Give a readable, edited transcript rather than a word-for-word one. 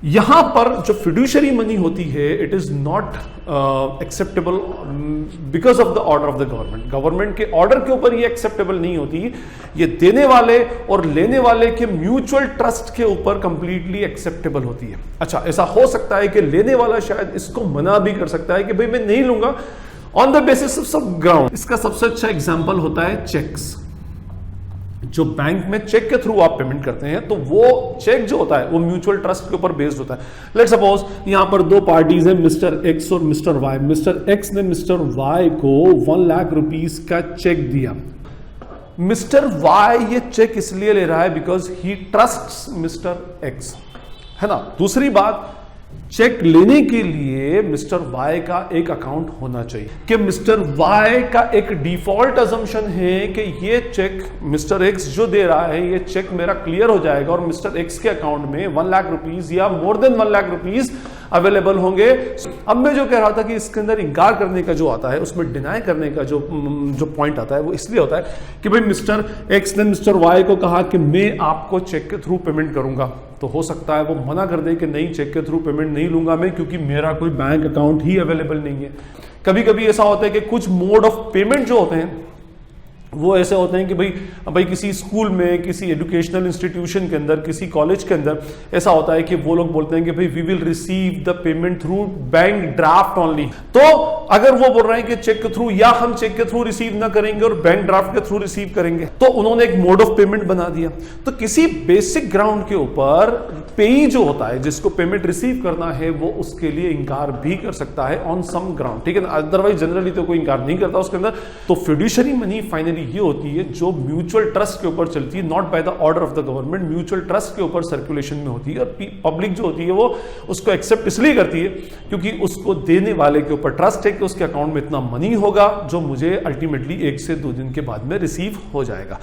यहां पर जो फिड्यूशरी मनी होती है it is not acceptable because of the order of the government. Government के ऑर्डर के ऊपर ये एक्सेप्टेबल नहीं होती, ये देने वाले और लेने वाले के म्यूचुअल ट्रस्ट के ऊपर कंप्लीटली एक्सेप्टेबल होती है। अच्छा, ऐसा हो सकता है कि लेने वाला शायद इसको मना भी कर सकता है कि भाई मैं नहीं लूंगा ऑन द बेसिस ऑफ सब ग्राउंड। इसका सबसे अच्छा एग्जांपल होता है चेक्स। जो बैंक में चेक के थ्रू आप पेमेंट करते हैं तो वो चेक जो होता है वो म्यूचुअल ट्रस्ट के ऊपर बेस्ड होता है। लेट्स सपोज यहां पर दो पार्टीज हैं, मिस्टर एक्स और मिस्टर वाई। मिस्टर एक्स ने मिस्टर वाई को 1 लाख रुपीस का चेक दिया। मिस्टर वाई ये चेक इसलिए ले रहा है because he trusts mister x, है ना। दूसरी बात, चेक लेने के लिए मिस्टर वाई का एक अकाउंट होना चाहिए कि मिस्टर वाई का एक डिफॉल्ट अजम्पशन है कि ये चेक मिस्टर एक्स जो दे रहा है ये चेक मेरा क्लियर हो जाएगा और मिस्टर एक्स के अकाउंट में 1 लाख रुपीस या more than 1 lakh rupees available होंगे। अब मैं जो कह रहा था कि इसके अंदर इंकार करने का जो आता है, उसमें डिनाई करने का जो पॉइंट आता है वो इसलिए होता है कि भाई मिस्टर एक्स ने मिस्टर वाई को कहा कि मैं आपको चेक के थ्रू पेमेंट करूंगा, तो हो सकता है वो मना कर दे कि नहीं, चेक के थ्रू पेमेंट नहीं लूंगा मैं क्योंकि मेरा कोई बैंक अकाउंट ही अवेलेबल नहीं है। कभी कभी ऐसा होता है कि कुछ मोड ऑफ पेमेंट जो होते हैं वो ऐसे होते हैं कि भाई किसी स्कूल में, किसी एजुकेशनल इंस्टीट्यूशन के अंदर, किसी कॉलेज के अंदर ऐसा होता है कि वो लोग बोलते हैं कि भाई we will receive the payment through bank draft only. तो अगर वो बोल रहे हैं कि चेक के थ्रू, या हम चेक के थ्रू रिसीव ना करेंगे और बैंक ड्राफ्ट के थ्रू रिसीव करेंगे, तो उन्होंने एक मोड ऑफ पेमेंट बना दिया। तो किसी बेसिक ग्राउंड के ऊपर पेई जो होता है, जिसको पेमेंट रिसीव करना है, वो उसके लिए इंकार भी कर सकता है ऑन सम ग्राउंड, ठीक है ना। अदरवाइज जनरली तो कोई इंकार नहीं करता उसके अंदर। तो फिड्यूशरी मनी फाइनली ये होती है जो म्यूचुअल ट्रस्ट के ऊपर चलती है, not by the order of the government, mutual trust के ऊपर सर्कुलेशन में होती है। और पब्लिक जो होती है वो उसको एक्सेप्ट इसलिए करती है क्योंकि उसको देने वाले के ऊपर ट्रस्ट है कि उसके अकाउंट में इतना मनी होगा जो मुझे अल्टीमेटली 1 से 2 दिन के बाद में रिसीव हो जाएगा।